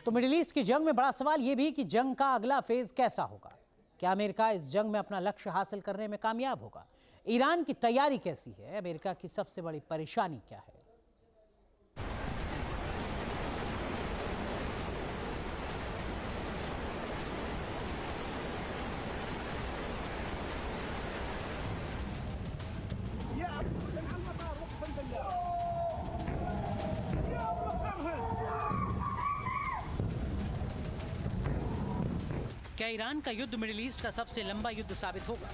तो middle east की जंग में बड़ा सवाल यह भी कि जंग का अगला फेज कैसा होगा। क्या अमेरिका इस जंग में अपना लक्ष्य हासिल करने में कामयाब होगा? ईरान की तैयारी कैसी है? अमेरिका की सबसे बड़ी परेशानी क्या है? क्या ईरान का युद्ध मिडिल ईस्ट का सबसे लंबा युद्ध साबित होगा?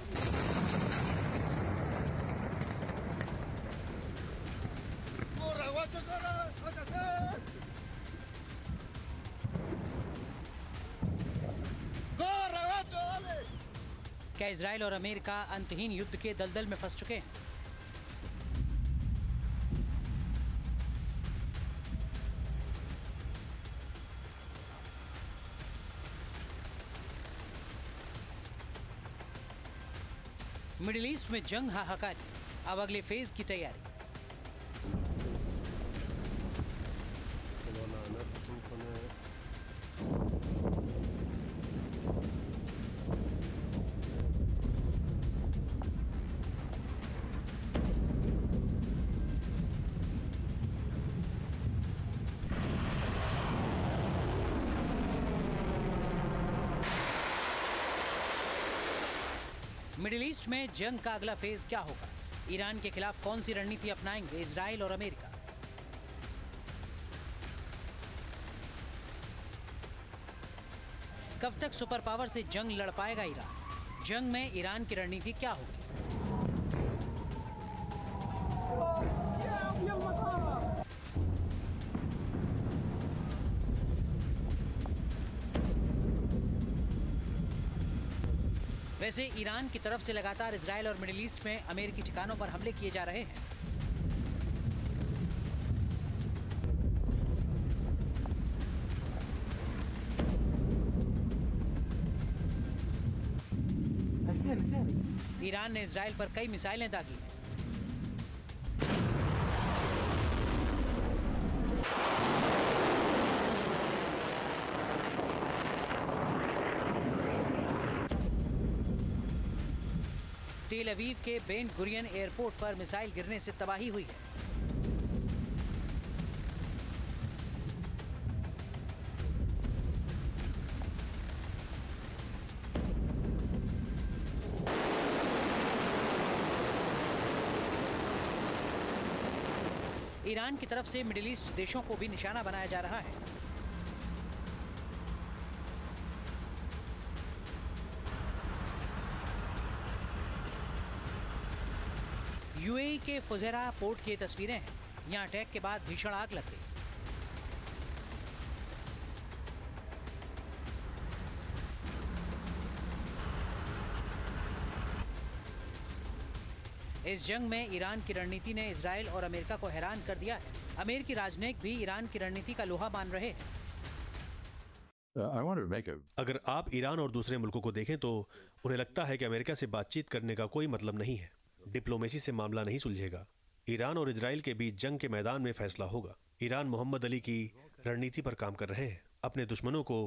क्या इजराइल और अमेरिका अंतहीन युद्ध के दलदल में फंस चुके हैं? मिडिल ईस्ट में जंग हाहाकारी, अब अगले फेज की तैयारी। मिडिल ईस्ट में जंग का अगला फेज क्या होगा? ईरान के खिलाफ कौन सी रणनीति अपनाएंगे इजराइल और अमेरिका? कब तक सुपर पावर से जंग लड़ पाएगा ईरान? जंग में ईरान की रणनीति क्या होगी? वैसे ईरान की तरफ से लगातार इजराइल और मिडिल ईस्ट में अमेरिकी ठिकानों पर हमले किए जा रहे हैं। ईरान ने इजराइल पर कई मिसाइलें दागी हैं। तेल अवीव के बेन गुरियन एयरपोर्ट पर मिसाइल गिरने से तबाही हुई है। ईरान की तरफ से मिडिल ईस्ट देशों को भी निशाना बनाया जा रहा है। यूएई के फुजैरा पोर्ट की तस्वीरें हैं। यहां अटैक के बाद भीषण आग लग गई। इस जंग में ईरान की रणनीति ने इजराइल और अमेरिका को हैरान कर दिया है। अमेरिकी राजनयिक भी ईरान की रणनीति का लोहा मान रहे हैं। अगर आप ईरान और दूसरे मुल्कों को देखें तो उन्हें लगता है कि अमेरिका से बातचीत करने का कोई मतलब नहीं है। डिप्लोमेसी से मामला नहीं सुलझेगा। ईरान और इजराइल के बीच जंग के मैदान में फैसला होगा। ईरान मोहम्मद अली की रणनीति पर काम कर रहे हैं। अपने दुश्मनों को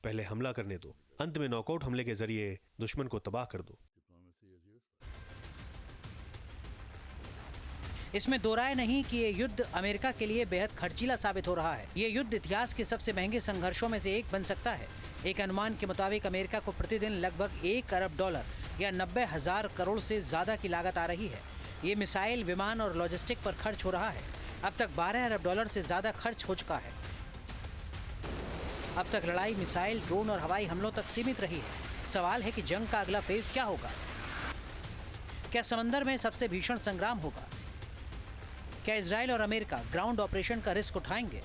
पहले हमला करने दो, अंत में नॉकआउट हमले के जरिए दुश्मन को तबाह कर दो। इसमें दो राय नहीं कि ये युद्ध अमेरिका के लिए बेहद खर्चीला साबित हो रहा है। ये युद्ध इतिहास के सबसे महंगे संघर्षों में से एक बन सकता है। एक अनुमान के मुताबिक अमेरिका को प्रतिदिन लगभग $1 अरब या 90,000 करोड़ से ज्यादा की लागत आ रही है। ये मिसाइल, विमान और लॉजिस्टिक पर खर्च हो रहा है। अब तक $12 अरब से ज्यादा खर्च हो चुका है। अब तक लड़ाई मिसाइल, ड्रोन और हवाई हमलों तक सीमित रही है। सवाल है कि जंग का अगला फेज क्या होगा? क्या समंदर में सबसे भीषण संग्राम होगा? क्या इजराइल और अमेरिका ग्राउंड ऑपरेशन का रिस्क उठाएंगे?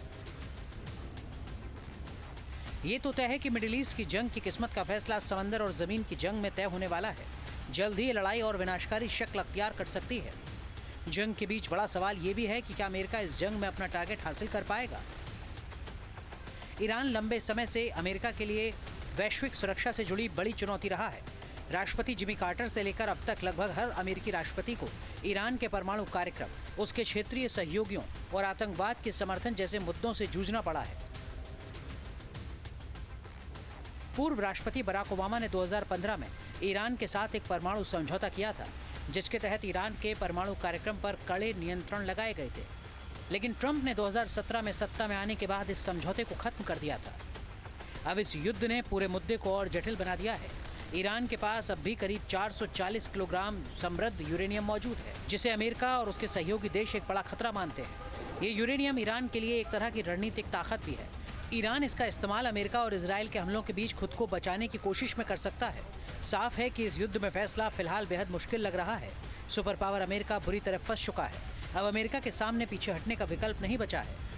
ये तो तय है कि मिडिल ईस्ट की जंग की किस्मत का फैसला समंदर और जमीन की जंग में तय होने वाला है। जल्द ही लड़ाई और विनाशकारी शक्ल अख्तियार कर सकती है। जंग के बीच बड़ा सवाल ये भी है कि क्या अमेरिका इस जंग में अपना टारगेट हासिल कर पाएगा? ईरान लंबे समय से अमेरिका के लिए वैश्विक सुरक्षा से जुड़ी बड़ी चुनौती रहा है। राष्ट्रपति जिमी कार्टर से लेकर अब तक लगभग हर अमेरिकी राष्ट्रपति को ईरान के परमाणु कार्यक्रम, उसके क्षेत्रीय सहयोगियों और आतंकवाद के समर्थन जैसे मुद्दों से जूझना पड़ा है। पूर्व राष्ट्रपति बराक ओबामा ने 2015 में ईरान के साथ एक परमाणु समझौता किया था, जिसके तहत ईरान के परमाणु कार्यक्रम पर कड़े नियंत्रण लगाए गए थे। लेकिन ट्रंप ने 2017 में सत्ता में आने के बाद इस समझौते को खत्म कर दिया था। अब इस युद्ध ने पूरे मुद्दे को और जटिल बना दिया है। ईरान के पास अब भी करीब 440 किलोग्राम समृद्ध यूरेनियम मौजूद है, जिसे अमेरिका और उसके सहयोगी देश एक बड़ा खतरा मानते हैं। ये यूरेनियम ईरान के लिए एक तरह की रणनीतिक ताकत भी है। ईरान इसका इस्तेमाल अमेरिका और इजराइल के हमलों के बीच खुद को बचाने की कोशिश में कर सकता है। साफ है कि इस युद्ध में फैसला फिलहाल बेहद मुश्किल लग रहा है। सुपर पावर अमेरिका बुरी तरह फंस चुका है। अब अमेरिका के सामने पीछे हटने का विकल्प नहीं बचा है।